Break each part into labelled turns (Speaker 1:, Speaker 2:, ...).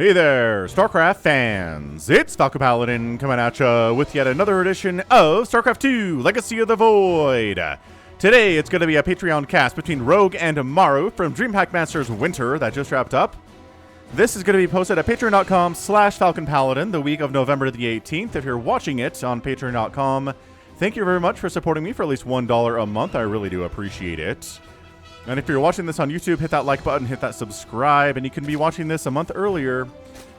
Speaker 1: Hey there, StarCraft fans! It's Falcon Paladin coming at ya with yet another edition of StarCraft 2 Legacy of the Void. Today it's going to be a Patreon cast between Rogue and Maru from Dreamhack Masters Winter that just wrapped up. This is going to be posted at patreon.com/FalconPaladin the week of November the 18th. If you're watching it on patreon.com, thank you very much for supporting me for at least $1 a month. I really do appreciate it. And if you're watching this on YouTube, hit that like button, hit that subscribe, and you can be watching this a month earlier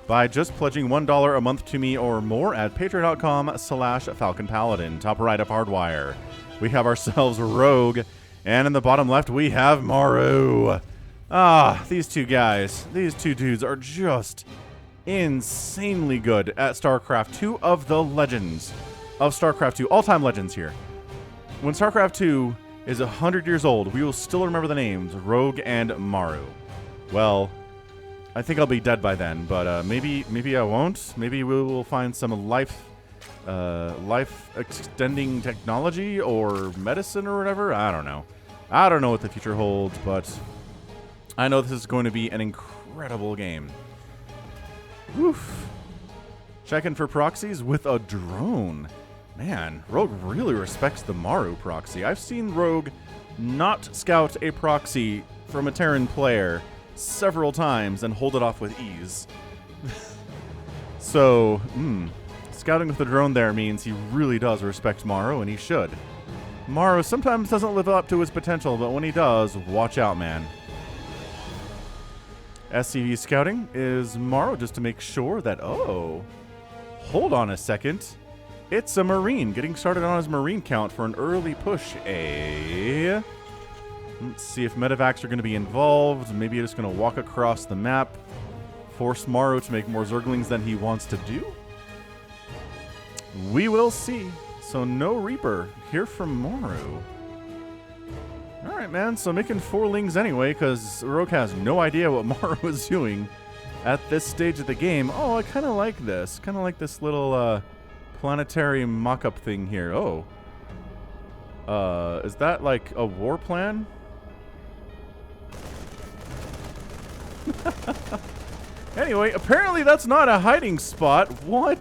Speaker 1: by just pledging $1 a month to me or more at patreon.com/FalconPaladin. Top right of Hardwire, we have ourselves Rogue, and in the bottom left, we have Maru. These two guys, these two dudes are just insanely good at StarCraft, two of the legends of StarCraft 2, all-time legends here. When StarCraft 2 is 100 years old, we will still remember the names Rogue and Maru. Well, I think I'll be dead by then, but maybe I won't. Maybe we will find some life extending technology or medicine or whatever. I don't know. I don't know what the future holds, but I know this is going to be an incredible game. Woof. Checking for proxies with a drone. Man, Rogue really respects the Maru proxy. I've seen Rogue not scout a proxy from a Terran player several times and hold it off with ease. So, scouting with the drone there means he really does respect Maru, and he should. Maru sometimes doesn't live up to his potential, but when he does, watch out, man. SCV scouting is Maru just to make sure that, hold on a second. It's a Marine, getting started on his Marine count for an early push, eh? Let's see if medevacs are going to be involved. Maybe you're just going to walk across the map, force Maru to make more Zerglings than he wants to do? We will see. So no Reaper here from Maru. Alright, man, so making 4 lings anyway, because Rogue has no idea what Maru is doing at this stage of the game. Oh, I kind of like this. Kind of like this little, planetary mock-up thing here. Is that like a war plan? Anyway, apparently that's not a hiding spot. What?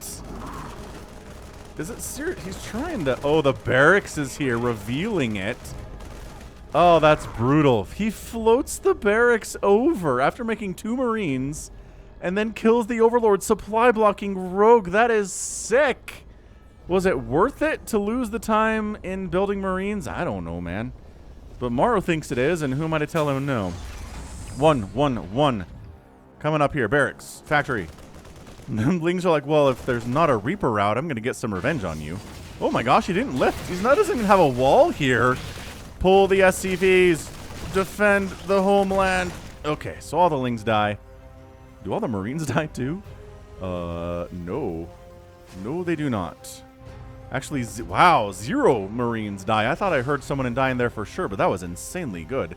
Speaker 1: Is it serious? He's trying to... Oh, the barracks is here, revealing it. Oh, that's brutal. He floats the barracks over after making 2 Marines and then kills the Overlord supply blocking Rogue. That is sick. Was it worth it to lose the time in building Marines? I don't know, man. But Maru thinks it is, and who am I to tell him no? 1. Coming up here. Barracks. Factory. Lings are like, well, if there's not a Reaper route, I'm going to get some revenge on you. Oh my gosh, he didn't lift. He doesn't even have a wall here. Pull the SCVs. Defend the homeland. Okay, so all the Lings die. Do all the Marines die too? No. No, they do not. Actually, wow, 0 Marines die. I thought I heard someone dying there for sure, but that was insanely good.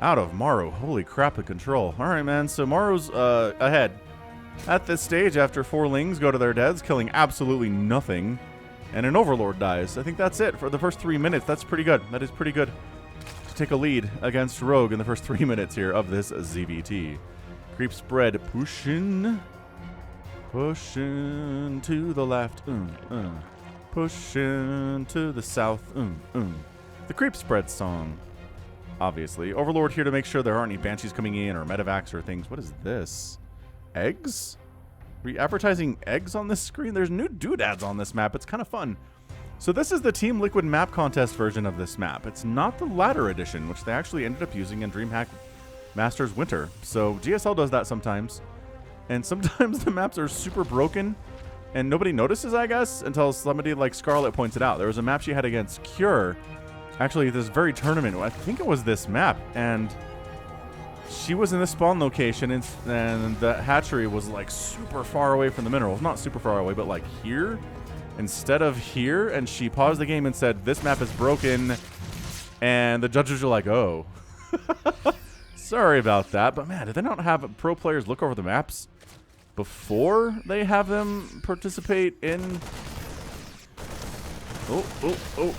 Speaker 1: Out of Maru. Holy crap, the control. All right, man, so Maru's ahead. At this stage, after 4 Lings go to their deaths, killing absolutely nothing, and an Overlord dies. I think that's it for the first 3 minutes. That's pretty good. That is pretty good to take a lead against Rogue in the first 3 minutes here of this ZVT. Creep spread pushing. Pushing to the left. Pushing to the south. The creep spread song. Obviously. Overlord here to make sure there aren't any Banshees coming in or medevacs or things. What is this? Eggs? Are we advertising eggs on this screen? There's new doodads on this map. It's kind of fun. So this is the Team Liquid map contest version of this map. It's not the ladder edition, which they actually ended up using in Dreamhack Masters Winter. So GSL does that sometimes. And sometimes the maps are super broken and nobody notices, I guess, until somebody like Scarlet points it out. There was a map she had against Cure, actually this very tournament. I think it was this map, and she was in the spawn location, and the hatchery was like super far away from the minerals. Not super far away, but like here instead of here. And she paused the game and said, "This map is broken." And the judges are like, "Oh." Sorry about that, but man, did they not have pro players look over the maps before they have them participate in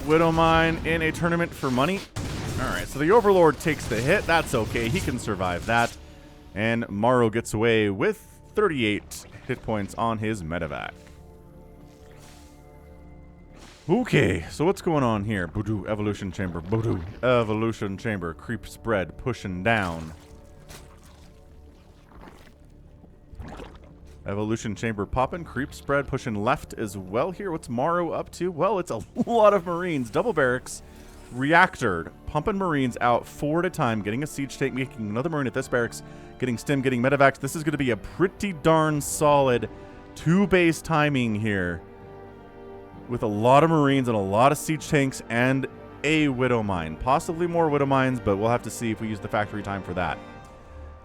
Speaker 1: Widow Mine in a tournament for money? Alright, so the Overlord takes the hit. That's okay. He can survive that. And Maru gets away with 38 hit points on his medevac. Okay, so what's going on here? Voodoo, evolution chamber, voodoo, evolution chamber, creep spread, pushing down. Evolution chamber popping, creep spread, pushing left as well here. What's Maru up to? Well, it's a lot of Marines, double barracks, reactor, pumping Marines out 4 at a time, getting a siege tank, making another Marine at this barracks, getting stim, getting medevacs. This is going to be a pretty darn solid 2-base timing here, with a lot of Marines and a lot of siege tanks and a Widow Mine. Possibly more Widow Mines, but we'll have to see if we use the factory time for that.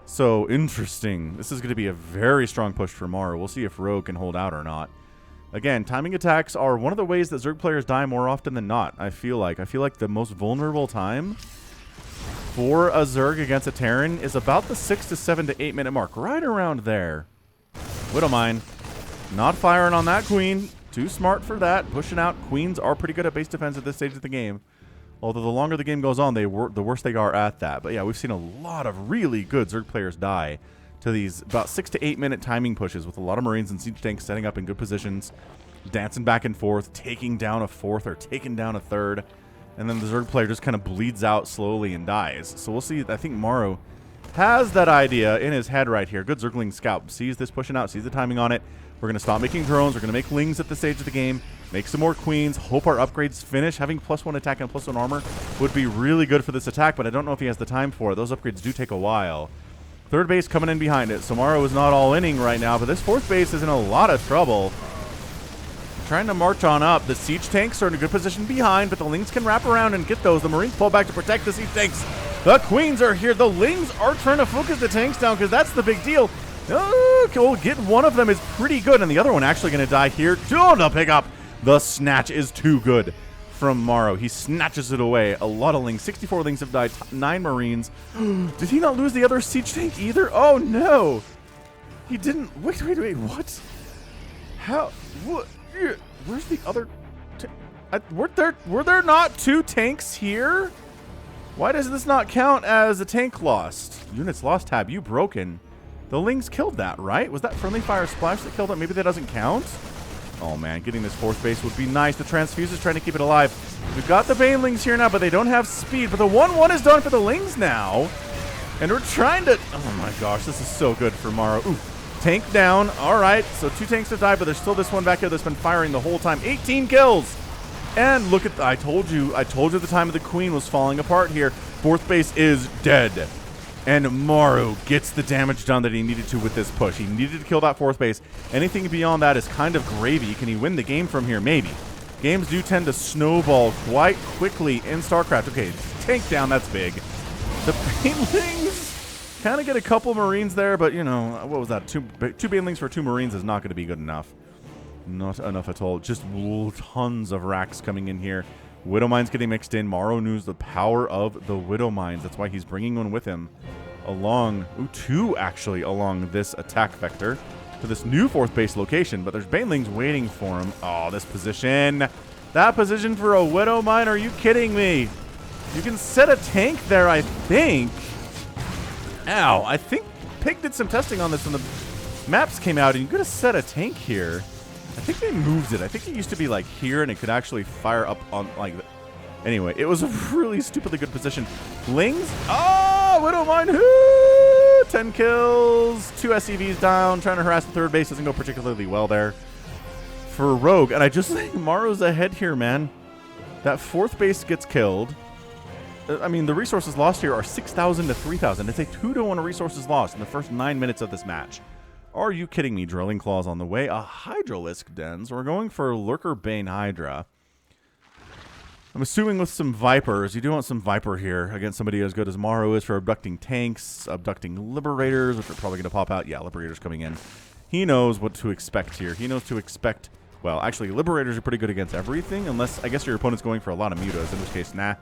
Speaker 1: So, interesting. This is going to be a very strong push for Maru. We'll see if Rogue can hold out or not. Again, timing attacks are one of the ways that Zerg players die more often than not, I feel like. I feel like the most vulnerable time for a Zerg against a Terran is about the 6 to 7 to 8 minute mark. Right around there. Widow Mine. Not firing on that Queen. Too smart for that. Pushing out. Queens are pretty good at base defense at this stage of the game. Although the longer the game goes on, the worse they are at that. But yeah, we've seen a lot of really good Zerg players die to these about 6 to 8 minute timing pushes with a lot of Marines and siege tanks setting up in good positions, dancing back and forth, taking down a 4th or taking down a 3rd, and then the Zerg player just kind of bleeds out slowly and dies. So we'll see. I think Maru has that idea in his head right here. Good Zergling scout. Sees this pushing out, sees the timing on it. We're going to stop making drones. We're going to make lings at this stage of the game. Make some more queens. Hope our upgrades finish. Having +1 attack and +1 armor would be really good for this attack, but I don't know if he has the time for it. Those upgrades do take a while. 3rd base coming in behind it. So Maru is not all inning right now, but this 4th base is in a lot of trouble. Trying to march on up. The siege tanks are in a good position behind, but the lings can wrap around and get those. The Marines pull back to protect the siege tanks. The queens are here. The lings are trying to focus the tanks down because that's the big deal. Oh, get one of them is pretty good, and the other one actually going to die here. Oh, the pickup. The snatch is too good from Maru. He snatches it away. A lot of lings. 64 lings have died. 9 Marines. Did he not lose the other siege tank either? Oh, no. He didn't. Wait. What? How? What? Where's the other? Were there not 2 tanks here? Why does this not count as a tank lost? Units lost tab. You broken. The lings killed that, right? Was that friendly fire splash that killed it? Maybe that doesn't count? Oh, man. Getting this 4th base would be nice. The transfuse is trying to keep it alive. We've got the banelings here now, but they don't have speed. But the 1-1 is done for the lings now. And we're trying to... Oh, my gosh. This is so good for Maru. Ooh. Tank down. All right. So 2 tanks have died, but there's still this one back here that's been firing the whole time. 18 kills. And look at... I told you the time of the Queen was falling apart here. 4th base is dead. And Maru gets the damage done that he needed to with this push. He needed to kill that 4th base. Anything beyond that is kind of gravy. Can he win the game from here? Maybe. Games do tend to snowball quite quickly in StarCraft. Okay, tank down. That's big. The Banelings kind of get a couple Marines there, but, you know, what was that? Two Banelings for 2 Marines is not going to be good enough. Not enough at all. Just tons of racks coming in here. Widow Mines getting mixed in. Maru knows the power of the Widow Mines. That's why he's bringing one with him along, 2 actually, along this attack vector to this new 4th base location. But there's Banelings waiting for him. Oh, this position. That position for a Widow Mine? Are you kidding me? You can set a tank there, I think. Ow. I think Pig did some testing on this when the maps came out, and you could have set a tank here. I think they moved it. I think it used to be like here, and it could actually fire up on like... Anyway, it was a really stupidly good position. Lings? Oh, Widow Mine. 10 kills. 2 SCVs down. Trying to harass the 3rd base. Doesn't go particularly well there for Rogue. And I just think Maru's ahead here, man. That 4th base gets killed. I mean, the resources lost here are 6,000 to 3,000. It's a 2-to-1 resources lost in the first 9 minutes of this match. Are you kidding me? Drilling Claws on the way. A Hydralisk Den. So we're going for Lurker Bane Hydra. I'm assuming with some Vipers. You do want some Viper here against somebody as good as Maru is for abducting tanks, abducting Liberators, which are probably going to pop out. Yeah, Liberators coming in. He knows what to expect here. He knows to expect... Well, actually, Liberators are pretty good against everything, unless I guess your opponent's going for a lot of Mutas, in which case, nah.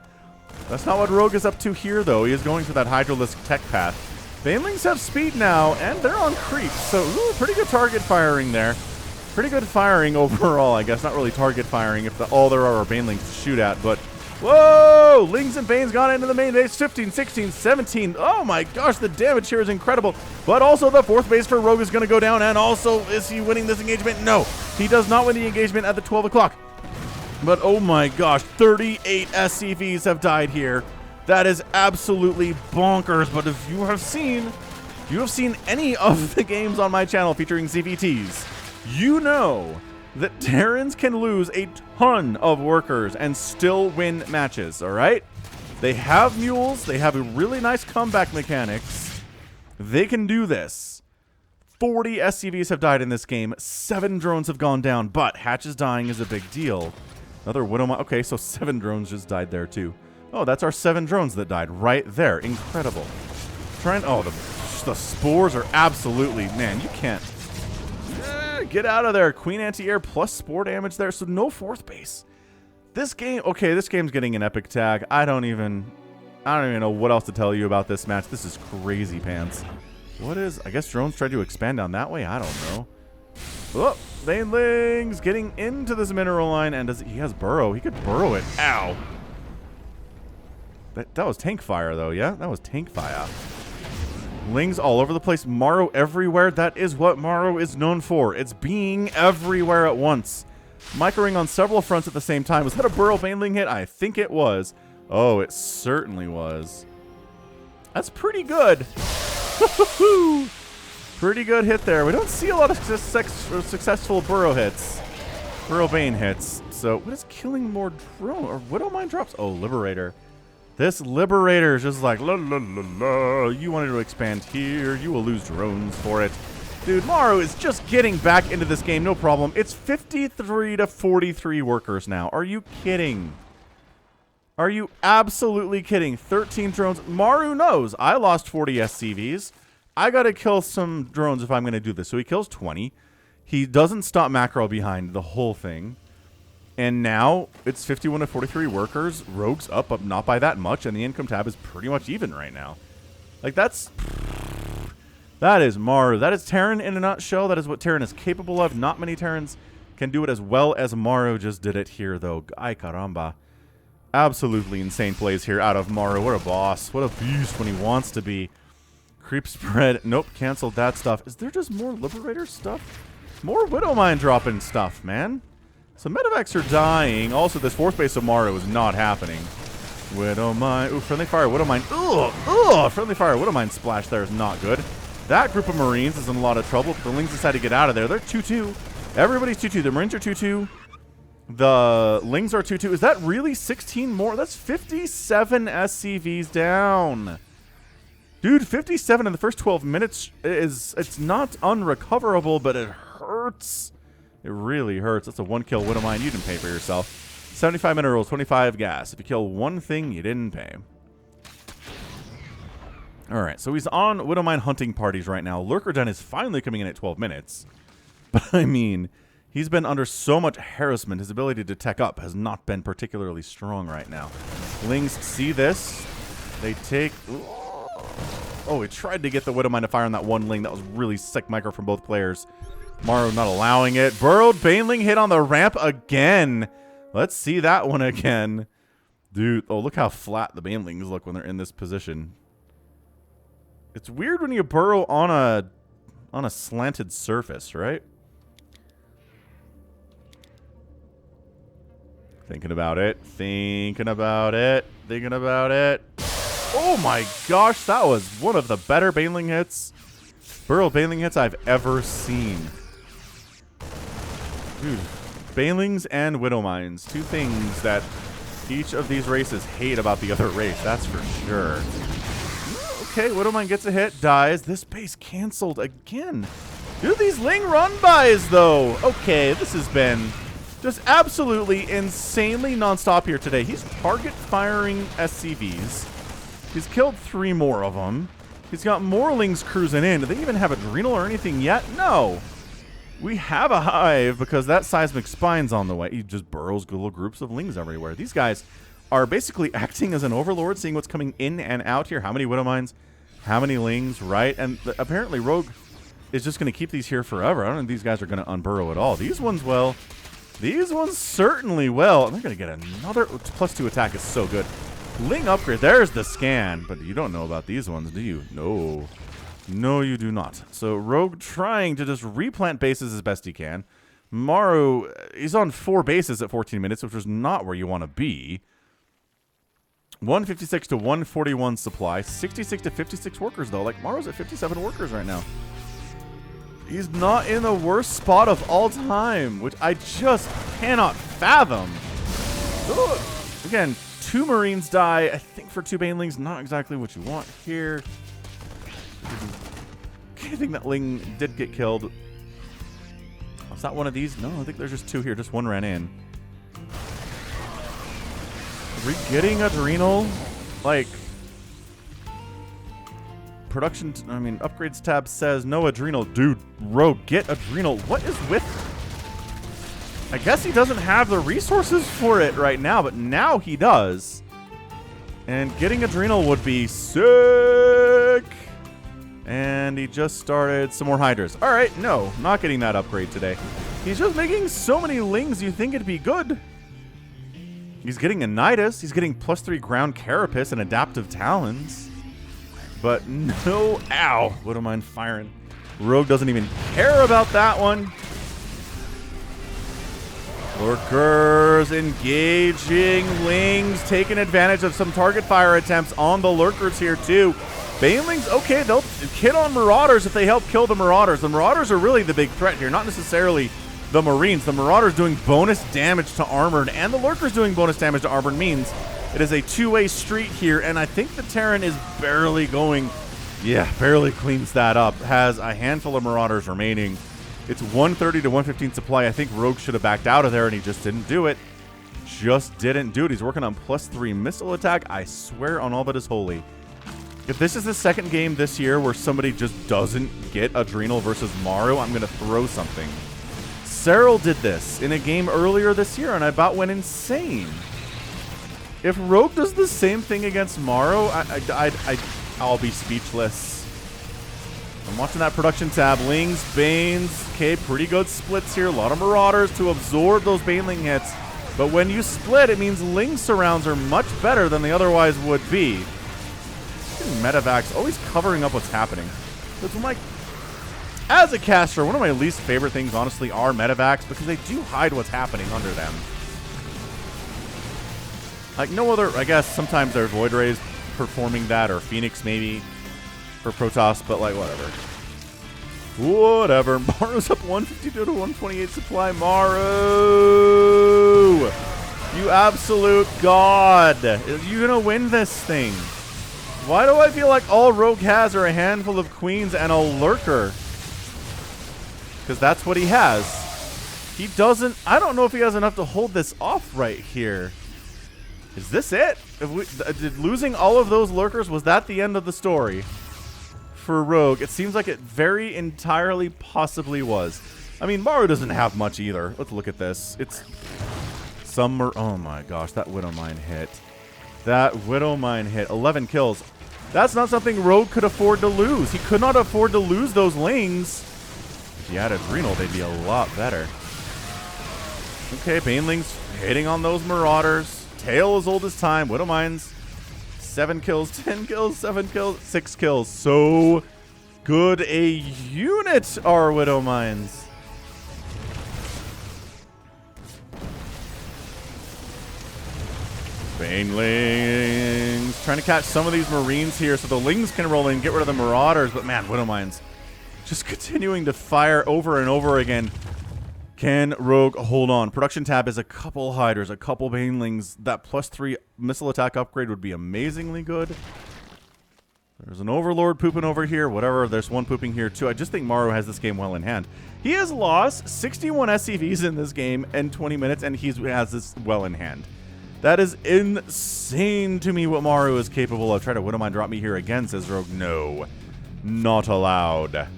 Speaker 1: That's not what Rogue is up to here, though. He is going for that Hydralisk tech path. Banelings have speed now, and they're on creep. So, ooh, pretty good target firing there. Pretty good firing overall, I guess. Not really target firing if all there are Banelings to shoot at, but Whoa! Lings and Bane's gone into the main base. 15, 16, 17. Oh my gosh, the damage here is incredible. But also the 4th base for Rogue is going to go down. And also, is he winning this engagement? No, he does not win the engagement at the 12 o'clock. But oh my gosh, 38 SCVs have died here. That is absolutely bonkers. But if you have seen any of the games on my channel featuring CVTs, you know that Terrans can lose a ton of workers and still win matches, all right? They have mules. They have a really nice comeback mechanics. They can do this. 40 SCVs have died in this game. 7 drones have gone down, but Hatch's dying is a big deal. Another Widowmine. Okay, so 7 drones just died there too. Oh, that's our 7 drones that died right there. Incredible. Oh, the spores are absolutely, man, you can't. Get out of there. Queen anti-air plus spore damage there. So no 4th base. This game, okay, this game's getting an epic tag. I don't even know what else to tell you about this match. This is crazy pants. What is, I guess drones tried to expand down that way. I don't know. Oh, Banelings getting into this mineral line, and he has burrow. He could burrow it. Ow. That was tank fire though, yeah? That was tank fire. Lings all over the place. Maru everywhere. That is what Maru is known for. It's being everywhere at once. Microing on several fronts at the same time. Was that a Burrow Baneling hit? I think it was. Oh, it certainly was. That's pretty good. Pretty good hit there. We don't see a lot of successful Burrow hits. Burrow Bane hits. So what is killing more drone? Or Widowmine drops? Oh, Liberator. This Liberator is just like, la la la la, you wanted to expand here, you will lose drones for it. Dude, Maru is just getting back into this game, no problem. It's 53 to 43 workers now. Are you kidding? Are you absolutely kidding? 13 drones. Maru knows, I lost 40 SCVs. I gotta kill some drones if I'm gonna do this. So he kills 20. He doesn't stop macro behind the whole thing. And now it's 51 to 43 workers. Rogue's up, but not by that much. And the income tab is pretty much even right now. Like, that is Maru. That is Terran in a nutshell. That is what Terran is capable of. Not many Terrans can do it as well as Maru just did it here, though. Ay caramba. Absolutely insane plays here out of Maru. What a boss. What a beast when he wants to be. Creep spread. Nope, canceled that stuff. Is there just more Liberator stuff? More Widowmine dropping stuff, man. So medevacs are dying. Also, this 4th base of Maru is not happening. Widowmine. Ooh, friendly fire Widowmine. Ugh, ugh. Friendly fire Widowmine splash there is not good. That group of Marines is in a lot of trouble. The Lings decide to get out of there. They're 2-2. Everybody's 2-2. The Marines are 2-2. The Lings are 2-2. Is that really 16 more? That's 57 SCVs down. Dude, 57 in the first 12 minutes it's not unrecoverable, but it hurts. It really hurts. That's a 1-kill Widowmine. You didn't pay for yourself. 75 minerals, 25 gas. If you kill one thing, you didn't pay. Alright, so he's on Widowmine hunting parties right now. Lurker Den is finally coming in at 12 minutes. But, I mean, he's been under so much harassment. His ability to tech up has not been particularly strong right now. Lings see this. They take... Oh, he tried to get the Widowmine to fire on that one Ling. That was really sick micro from both players. Maru not allowing it. Burrowed Baneling hit on the ramp again. Let's see that one again. Dude, oh, look how flat the Banelings look when they're in this position. It's weird when you burrow on a slanted surface, right? Thinking about it. Thinking about it. Thinking about it. Oh my gosh, that was one of the better Baneling hits. Burrow Baneling hits I've ever seen. Dude, Banelings and Widowmines. Two things that each of these races hate about the other race, that's for sure. Okay, Widowmine gets a hit, dies. This base canceled again. Dude, these Ling run-bys, though. Okay, this has been just absolutely insanely nonstop here today. He's target firing SCVs. He's killed 3 more of them. He's got more Lings cruising in. Do they even have Adrenal or anything yet? No. We have a hive because that seismic spine's on the way. He just burrows little groups of Lings everywhere. These guys are basically acting as an overlord, seeing what's coming in and out here. How many Widowmines? How many Lings, right? And apparently Rogue is just going to keep these here forever. I don't think these guys are going to unburrow at all. These ones, well, These ones certainly will. And they're going to get another +2 attack is so good. Ling upgrade. There's the scan. But you don't know about these ones, do you? No. No, you do not. So Rogue trying to just replant bases as best he can. Maru, he's on 4 bases at 14 minutes, which is not where you want to be. 156 to 141 supply. 66 to 56 workers, though. Like, Maru's at 57 workers right now. He's not in the worst spot of all time, which I just cannot fathom. Ugh. Again, 2 Marines die. I think for 2 Banelings, not exactly what you want here. I think that Ling did get killed. Is that one of these? No, I think there's just 2 here. Just 1 ran in. Are we getting Adrenal? Like, production, I mean, upgrades tab says no Adrenal. Dude, Rogue, get Adrenal. What is with... I guess he doesn't have the resources for it right now, but now he does. And getting Adrenal would be sick. And he just started some more Hydras. All right, no, not getting that upgrade today. He's just making so many Lings you think it'd be good. He's getting a Nidus. He's getting +3 ground Carapace and adaptive Talons. But no, ow, what am I firing? Rogue doesn't even care about that one. Lurkers engaging Lings, taking advantage of some target fire attempts on the Lurkers here too. Banelings, okay, they'll hit on Marauders if they help kill the Marauders. The Marauders are really the big threat here, not necessarily the Marines. The Marauders doing bonus damage to Armored, and the Lurkers doing bonus damage to Armored means it is a 2-way street here, and I think the Terran is barely going, yeah, barely cleans that up. Has a handful of Marauders remaining. It's 130 to 115 supply. I think Rogue should have backed out of there, and he just didn't do it. Just didn't do it. He's working on +3 missile attack. I swear on all that is holy. If this is the second game this year where somebody just doesn't get Adrenal versus Maru, I'm going to throw something. Cyril did this in a game earlier this year, and I about went insane. If Rogue does the same thing against Maru, I'll be speechless. I'm watching that production tab. Lings, Banes, okay, pretty good splits here. A lot of Marauders to absorb those Baneling hits. But when you split, it means Ling surrounds are much better than they otherwise would be. Medevacs always covering up what's happening. It's like, as a caster, one of my least favorite things, honestly, are medevacs because they do hide what's happening under them. Like no other, I guess sometimes there's Void Rays performing that, or Phoenix maybe for Protoss, but like whatever. Whatever. Maru's up 152 to 128 supply. Maru! You absolute god. Are you gonna win this thing? Why do I feel like all Rogue has are a handful of Queens and a Lurker? Because that's what he has. He doesn't... I don't know if he has enough to hold this off right here. Is this it? Did losing all of those Lurkers, was that the end of the story for Rogue? It seems like it very entirely possibly was. I mean, Maru doesn't have much either. Let's look at this. It's... Summer... Oh my gosh, that Widowmine hit. That Widowmine hit. 11 kills. That's not something Rogue could afford to lose. He could not afford to lose those Lings. If he had Adrenal, they'd be a lot better. Okay, Banelings hitting on those Marauders. Tail as old as time. Widowmines. 7 kills, 10 kills, 7 kills, 6 kills. So good a unit are Widowmines. Banelings trying to catch some of these Marines here so the Lings can roll in and get rid of the Marauders. But man, Widowmines just continuing to fire over and over again. Can Rogue hold on? Production tab is a couple Hydras, a couple Banelings. That +3 missile attack upgrade would be amazingly good. There's an Overlord pooping over here. Whatever, there's one pooping here too. I just think Maru has this game well in hand. He has lost 61 SCVs in this game in 20 minutes, and he has this well in hand. That is insane to me what Maru is capable of. Try to Widowmine drop me here again, says Rogue. No, not allowed.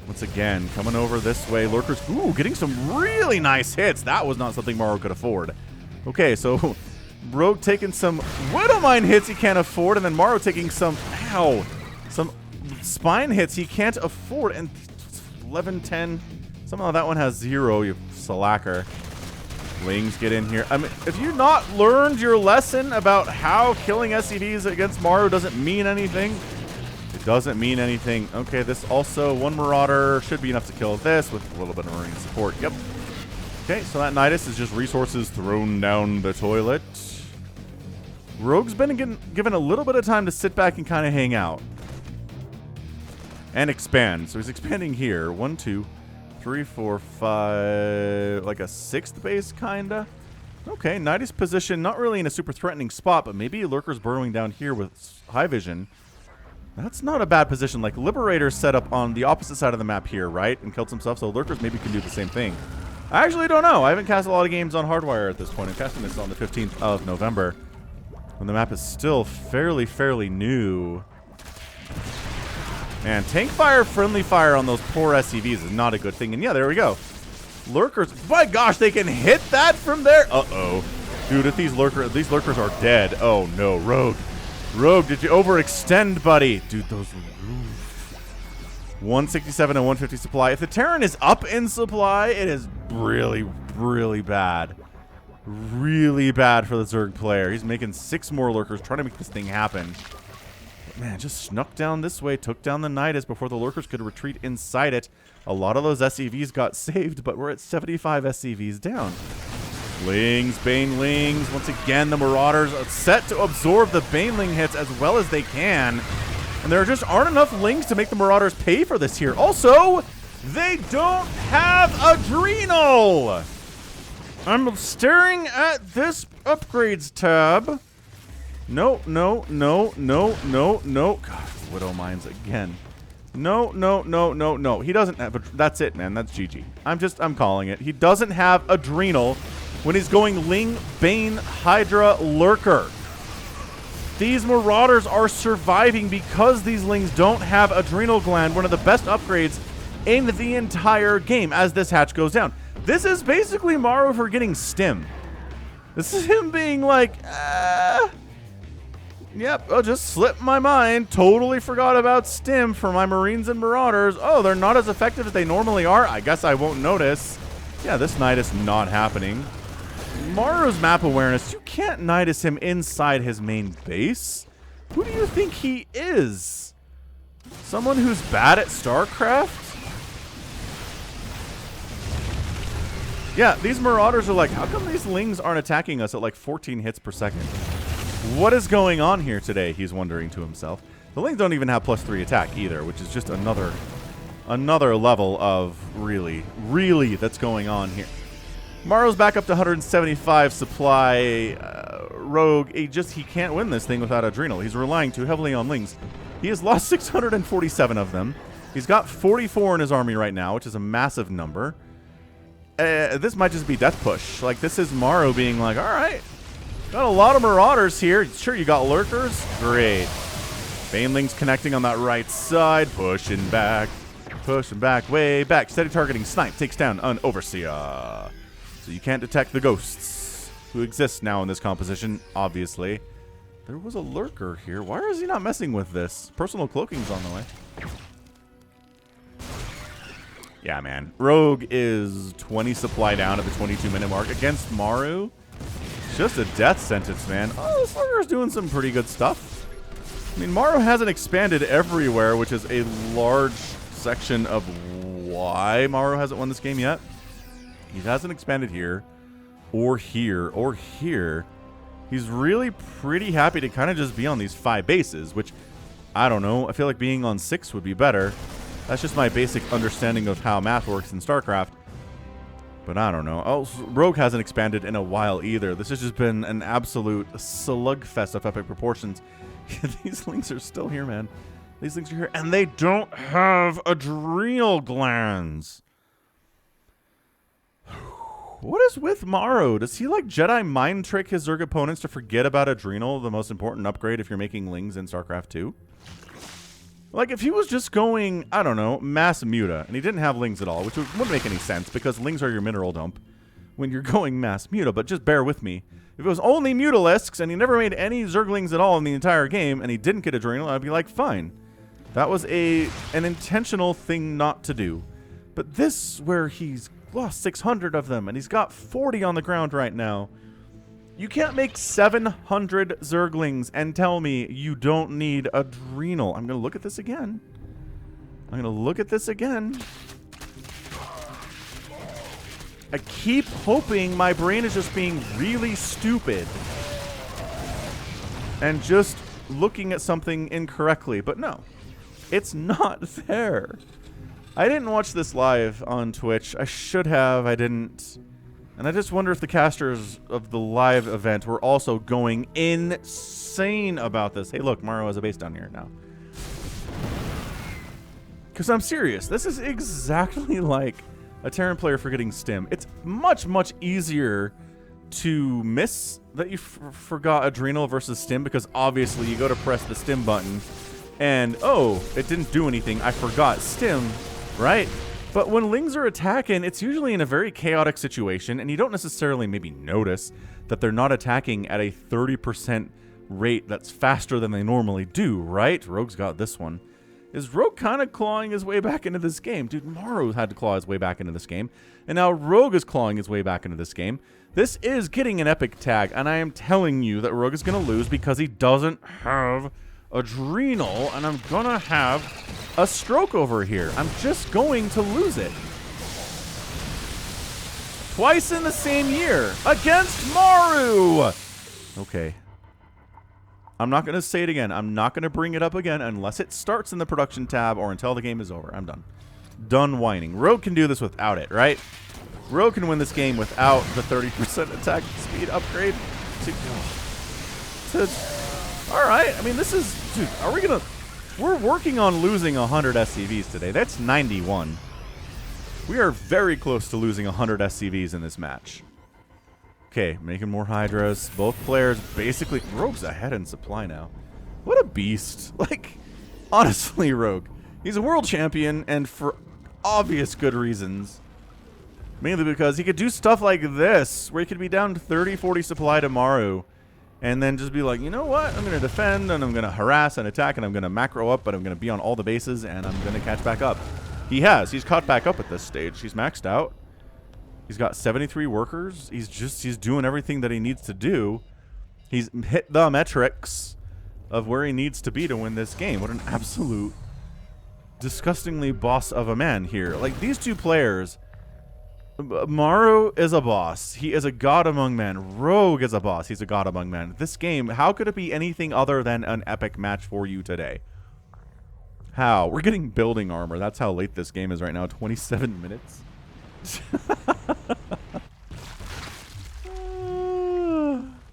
Speaker 1: Once again, coming over this way. Lurkers, ooh, getting some really nice hits. That was not something Maru could afford. Okay, so Rogue taking some Widowmine hits he can't afford, and then Maru taking some, ow, some spine hits he can't afford. And 11, 10, somehow that one has 0, you slacker. Lings get in here. I mean, if you not learned your lesson about how killing SCVs against Maru doesn't mean anything, it doesn't mean anything. Okay, this also, one Marauder should be enough to kill this with a little bit of Marine support. Yep. Okay, so that Nidus is just resources thrown down the toilet. Rogue's been given a little bit of time to sit back and kind of hang out. And expand. So he's expanding here. 1, 2, 3, 4, 5. Like a 6th base, kinda. Okay, Nidus position, not really in a super threatening spot, but maybe Lurker's burrowing down here with high vision. That's not a bad position. Like, Liberator's set up on the opposite side of the map here, right? And killed himself, so Lurkers maybe can do the same thing. I actually don't know. I haven't cast a lot of games on Hardwire at this point. I'm casting this on the 15th of November, when the map is still fairly new. Man, tank fire, friendly fire on those poor SCVs is not a good thing. And yeah, there we go. Lurkers. My gosh, they can hit that from there. Uh-oh. Dude, if these lurkers are dead. Oh, no. Rogue. Rogue, did you overextend, buddy? Dude, those... 167 and 150 supply. If the Terran is up in supply, it is really bad. Really bad for the Zerg player. He's making 6 more Lurkers, trying to make this thing happen. But man, just snuck down this way, took down the Nidus before the Lurkers could retreat inside it. A lot of those SCVs got saved, but we're at 75 SCVs down. Lings, Banelings. Once again, the Marauders are set to absorb the Baneling hits as well as they can. And there just aren't enough Lings to make the Marauders pay for this here. Also, they don't have Adrenal! I'm staring at this upgrades tab. No. God, Widow Mines again. No. He doesn't have... That's it, man. That's GG. I'm calling it. He doesn't have Adrenal when he's going Ling, Bane, Hydra, Lurker. These Marauders are surviving because these Lings don't have Adrenal Gland, one of the best upgrades in the entire game as this hatch goes down. This is basically Maru for getting stim. This is him being like, yep, I'll just slip my mind. Totally forgot about stim for my Marines and Marauders. Oh, they're not as effective as they normally are. I guess I won't notice. Yeah, this Nidus not happening. Maru's map awareness, you can't Nidus him inside his main base. Who do you think he is? Someone who's bad at StarCraft? Yeah, these Marauders are like, how come these Lings aren't attacking us at like 14 hits per second? What is going on here today? He's wondering to himself. The Lings don't even have +3 attack either, which is just another level of really that's going on here. Maru's back up to 175 supply. Rogue, he can't win this thing without Adrenal. He's relying too heavily on Lings. He has lost 647 of them. He's got 44 in his army right now, which is a massive number. This might just be death push. Like, this is Maru being like, all right, got a lot of Marauders here. Sure, you got Lurkers? Great. Banelings connecting on that right side. Pushing back, way back. Steady targeting snipe takes down an Overseer. So you can't detect the ghosts who exist now in this composition, obviously. There was a Lurker here. Why is he not messing with this? Personal cloaking's on the way. Yeah, man. Rogue is 20 supply down at the 22-minute mark against Maru. It's just a death sentence, man. Oh, this Lurker's doing some pretty good stuff. I mean, Maru hasn't expanded everywhere, which is a large section of why Maru hasn't won this game yet. He hasn't expanded here, or here, or here. He's really pretty happy to kind of just be on these 5 bases, which, I don't know. I feel like being on 6 would be better. That's just my basic understanding of how math works in StarCraft. But I don't know. Oh, Rogue hasn't expanded in a while either. This has just been an absolute slugfest of epic proportions. These Lings are still here, man. These Lings are here, and they don't have Adrenal Glands. What is with Maru? Does he like Jedi mind trick his Zerg opponents to forget about Adrenal, the most important upgrade if you're making Lings in StarCraft 2? Like, if he was just going, I don't know, mass muta, and he didn't have Lings at all, which wouldn't make any sense, because Lings are your mineral dump when you're going mass muta, but just bear with me. If it was only Mutalisks, and he never made any Zerglings at all in the entire game, and he didn't get Adrenal, I'd be like, fine. That was an intentional thing not to do. But this, where he's lost 600 of them, and he's got 40 on the ground right now. You can't make 700 Zerglings and tell me you don't need Adrenal. I'm going to look at this again. I keep hoping my brain is just being really stupid and just looking at something incorrectly. But no, it's not there. I didn't watch this live on Twitch. I should have. I didn't. And I just wonder if the casters of the live event were also going insane about this. Hey, look, Maru has a base down here now. Because I'm serious. This is exactly like a Terran player forgetting stim. It's much, much easier to miss that you forgot Adrenal versus stim, because obviously you go to press the stim button and, oh, it didn't do anything. I forgot stim, right? But when Lings are attacking, it's usually in a very chaotic situation, and you don't necessarily maybe notice that they're not attacking at a 30% rate that's faster than they normally do, right? Rogue's got this one. Is Rogue kind of clawing his way back into this game? Dude, Maru had to claw his way back into this game, and now Rogue is clawing his way back into this game. This is getting an epic tag, and I am telling you that Rogue is going to lose because he doesn't have Adrenal, and I'm going to have a stroke over here. I'm just going to lose it. Twice in the same year against Maru. Okay. I'm not going to say it again. I'm not going to bring it up again unless it starts in the production tab or until the game is over. I'm done. Done whining. Rogue can do this without it, right? Rogue can win this game without the 30% attack speed upgrade. All right. I mean, this is... Dude, are we going to... We're working on losing 100 SCVs today. That's 91. We are very close to losing 100 SCVs in this match. Okay, making more Hydras. Both players basically... Rogue's ahead in supply now. What a beast. Like, honestly, Rogue. He's a world champion, and for obvious good reasons. Mainly because he could do stuff like this, where he could be down to 30, 40 supply to Maru, and then just be like, you know what? I'm going to defend, and I'm going to harass and attack, and I'm going to macro up, but I'm going to be on all the bases, and I'm going to catch back up. He has. He's caught back up at this stage. He's maxed out. He's got 73 workers. He's doing everything that he needs to do. He's hit the metrics of where he needs to be to win this game. What an absolute disgustingly boss of a man here. Like, these two players, Maru is a boss. He is a god among men. Rogue is a boss. He's a god among men. This game, how could it be anything other than an epic match for you today? How? We're getting building armor. That's how late this game is right now. 27 minutes.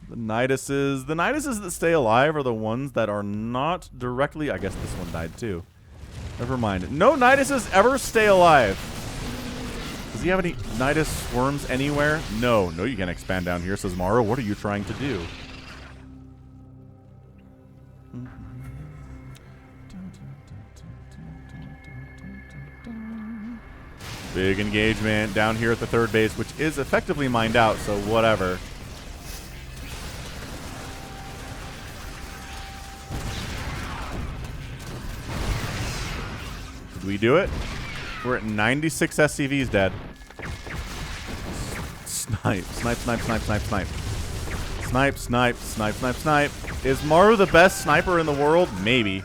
Speaker 1: The Niduses that stay alive are the ones that are not directly... I guess this one died too. Never mind. No Niduses ever stay alive. Does he have any Nidus swarms anywhere? No. No, you can't expand down here, says Maru. What are you trying to do? Big engagement down here at the third base, which is effectively mined out, so whatever. Did we do it? We're at 96 SCVs dead. Snipe, snipe, snipe, snipe, snipe, snipe. Snipe, snipe, snipe, snipe, snipe. Is Maru the best sniper in the world? Maybe.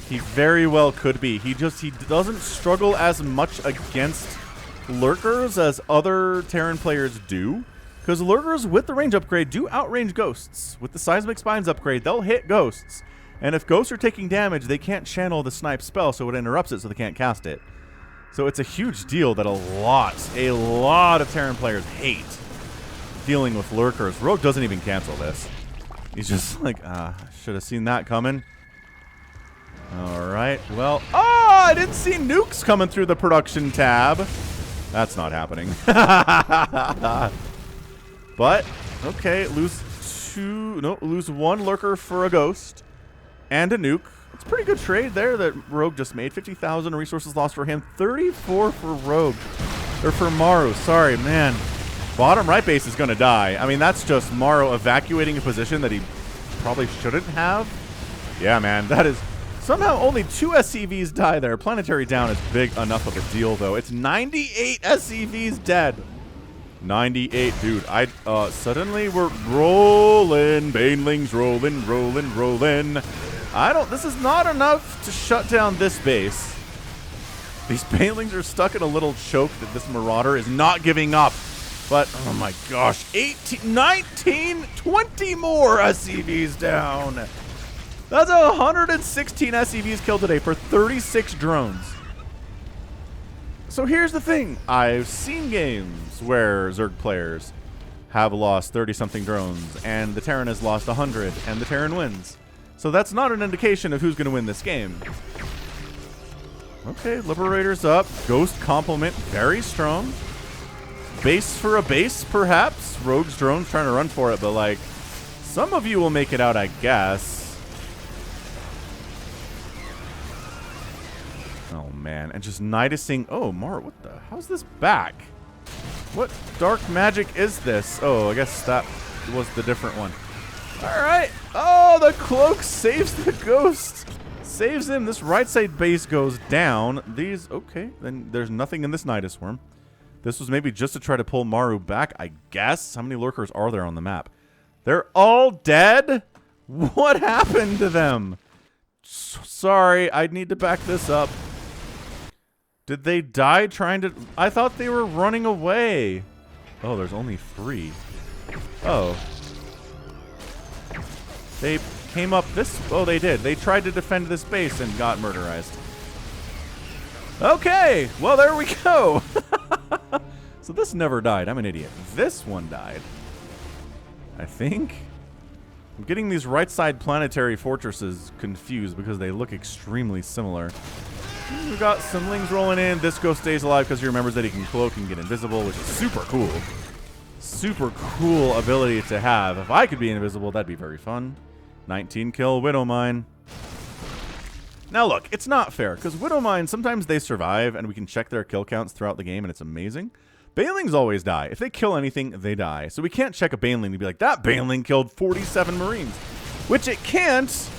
Speaker 1: He very well could be. He doesn't struggle as much against lurkers as other Terran players do. Because lurkers with the range upgrade do outrange ghosts. With the seismic spines upgrade, they'll hit ghosts. And if ghosts are taking damage, they can't channel the snipe spell, so it interrupts it, so they can't cast it. So it's a huge deal that a lot of Terran players hate dealing with lurkers. Rogue doesn't even cancel this. He's just like, should have seen that coming. Alright, well... Oh, I didn't see nukes coming through the production tab. That's not happening. But, okay, lose one lurker for a ghost and a nuke. It's a pretty good trade there that Rogue just made. 50,000 resources lost for him. 34 for Rogue. Or for Maru, sorry, man. Bottom right base is going to die. I mean, that's just Maru evacuating a position that he probably shouldn't have. Yeah, man, that is... Somehow only 2 SCVs die there. Planetary down is big enough of a deal, though. It's 98 SCVs dead. 98, dude. Suddenly we're rolling. Banelings rolling, rolling, rolling. This is not enough to shut down this base. These Banelings are stuck in a little choke that this Marauder is not giving up. But, oh my gosh, 18, 19, 20 more SCVs down. That's 116 SCVs killed today for 36 drones. So here's the thing. I've seen games where Zerg players have lost 30-something drones, and the Terran has lost 100, and the Terran wins. So that's not an indication of who's going to win this game. Okay, Liberator's up. Ghost complement, very strong. Base for a base, perhaps. Rogue's drone's trying to run for it, but, like, some of you will make it out, I guess. Oh, man. And just Nidusing. Oh, Maru, what the? How's this back? What dark magic is this? Oh, I guess that was the different one. All right. Oh, the cloak saves the ghost. Saves him. This right side base goes down. These, okay. Then there's nothing in this Nidus Worm. This was maybe just to try to pull Maru back, I guess. How many lurkers are there on the map? They're all dead? What happened to them? Sorry, I need to back this up. Did they die trying to... I thought they were running away. Oh, there's only 3. Oh. They came up this... Oh, they did. They tried to defend this base and got murderized. Okay, well, there we go. So this never died. I'm an idiot. This one died. I think. I'm getting these right side planetary fortresses confused because they look extremely similar. We got some lings rolling in. This ghost stays alive because he remembers that he can cloak and get invisible, which is super cool. Super cool ability to have. If I could be invisible, that'd be very fun. 19 kill Widowmine. Now look, it's not fair, because Widowmine, sometimes they survive, and we can check their kill counts throughout the game, and it's amazing. Banelings always die. If they kill anything, they die. So we can't check a Baneling to be like, that Baneling killed 47 Marines. Which it can't,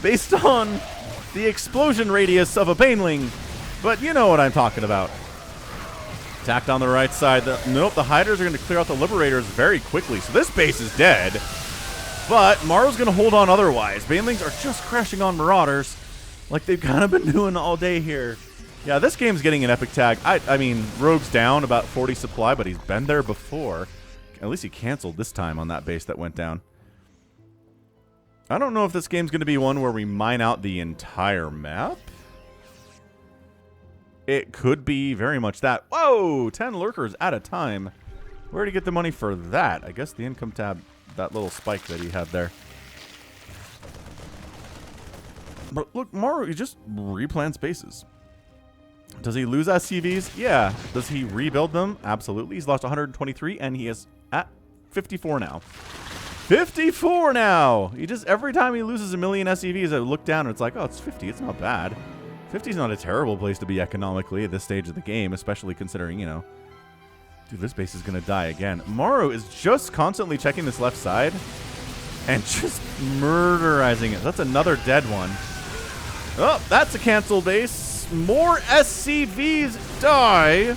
Speaker 1: based on the explosion radius of a Baneling. But you know what I'm talking about. Attacked on the right side. Nope, the Hiders are going to clear out the Liberators very quickly, so this base is dead. But Maru's going to hold on otherwise. Banelings are just crashing on Marauders like they've kind of been doing all day here. Yeah, this game's getting an epic tag. I mean, Rogue's down about 40 supply, but he's been there before. At least he canceled this time on that base that went down. I don't know if this game's going to be one where we mine out the entire map. It could be very much that. Whoa! 10 lurkers at a time. Where did he get the money for that? I guess the income tab... that little spike that he had there. But look, Maru, he just replants bases. Does he lose SCVs? Yeah. Does he rebuild them? Absolutely. He's lost 123, and he is at 54 now. 54 now! He just, every time he loses a million SCVs, I look down and it's like, oh, it's 50. It's not bad. 50 is not a terrible place to be economically at this stage of the game, especially considering, you know, dude, this base is going to die again. Maru is just constantly checking this left side and just murderizing it. That's another dead one. Oh, that's a cancel base. More SCVs die.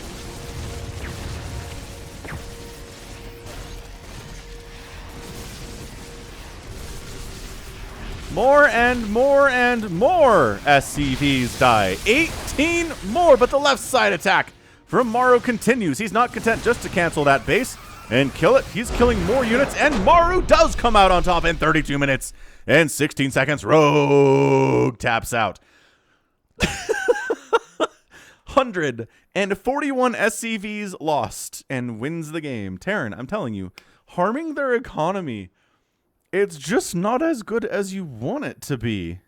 Speaker 1: More and more and more SCVs die. 18 more, but the left side attack from Maru continues. He's not content just to cancel that base and kill it. He's killing more units, and Maru does come out on top in 32 minutes and 16 seconds. Rogue taps out. 141 SCVs lost and wins the game. Terran, I'm telling you, harming their economy, it's just not as good as you want it to be.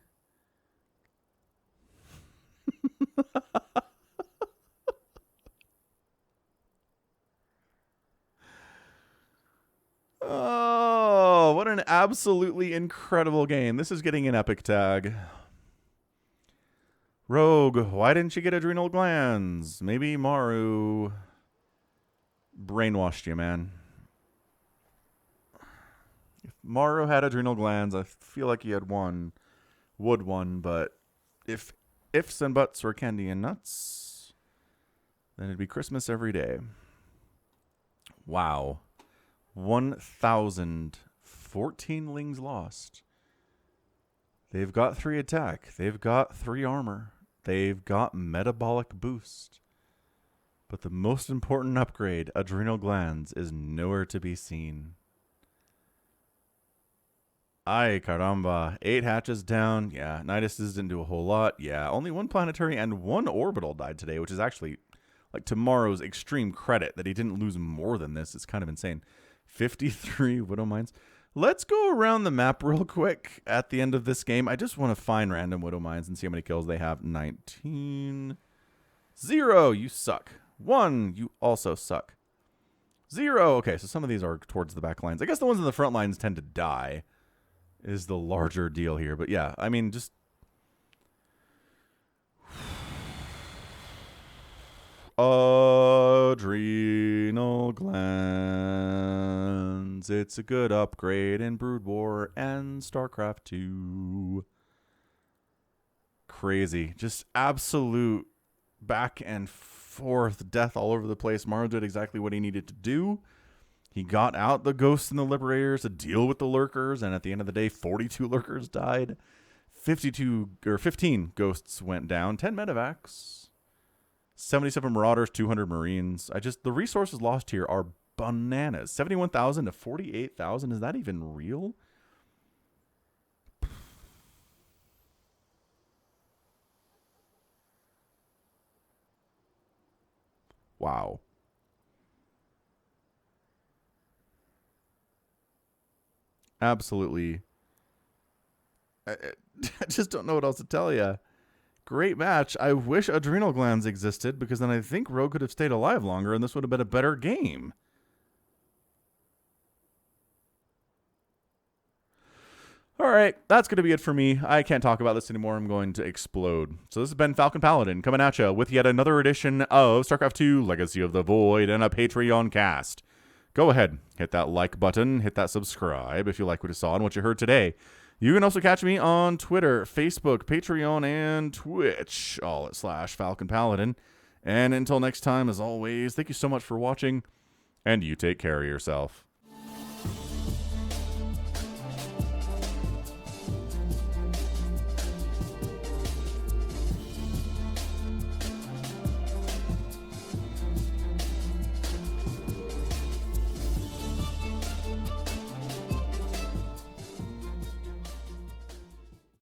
Speaker 1: Oh, what an absolutely incredible game. This is getting an epic tag. Rogue, why didn't you get adrenal glands? Maybe Maru brainwashed you, man. If Maru had adrenal glands, I feel like he had won would one, but if ifs and buts were candy and nuts, then it'd be Christmas every day. Wow. 1,014 lings lost. They've got 3 attack. They've got 3 armor. They've got metabolic boost. But the most important upgrade, adrenal glands, is nowhere to be seen. Ay, caramba. 8 hatches down. Yeah, Niduses didn't do a whole lot. Yeah, only 1 planetary and 1 orbital died today, which is actually, like, to Maru's extreme credit that he didn't lose more than this. It's kind of insane. 53 Widow Mines. Let's go around the map real quick at the end of this game. I just want to find random Widow Mines and see how many kills they have. 19. 0, you suck. 1, you also suck. 0, okay, so some of these are towards the back lines. I guess the ones in the front lines tend to die is the larger deal here. But yeah, I mean, just... adrenal glands. It's a good upgrade in Brood War and StarCraft 2. Crazy. Just absolute back and forth death all over the place. Maru did exactly what he needed to do. He got out the Ghosts and the Liberators to deal with the Lurkers, and at the end of the day, 42 Lurkers died. 15 Ghosts went down. 10 medevacs. 77 Marauders, 200 Marines. The resources lost here are bananas. 71,000 to 48,000. Is that even real? Wow. Absolutely. I just don't know what else to tell you. Great match. I wish adrenal glands existed, because then I think Rogue could have stayed alive longer and this would have been a better game. All right, that's going to be it for me. I can't talk about this anymore. I'm going to explode. So this has been Falcon Paladin coming at you with yet another edition of StarCraft 2 Legacy of the Void and a Patreon cast. Go ahead, hit that like button, hit that subscribe if you like what you saw and what you heard today. You can also catch me on Twitter, Facebook, Patreon, and Twitch, all at /Falcon Paladin. And until next time, as always, thank you so much for watching, and you take care of yourself.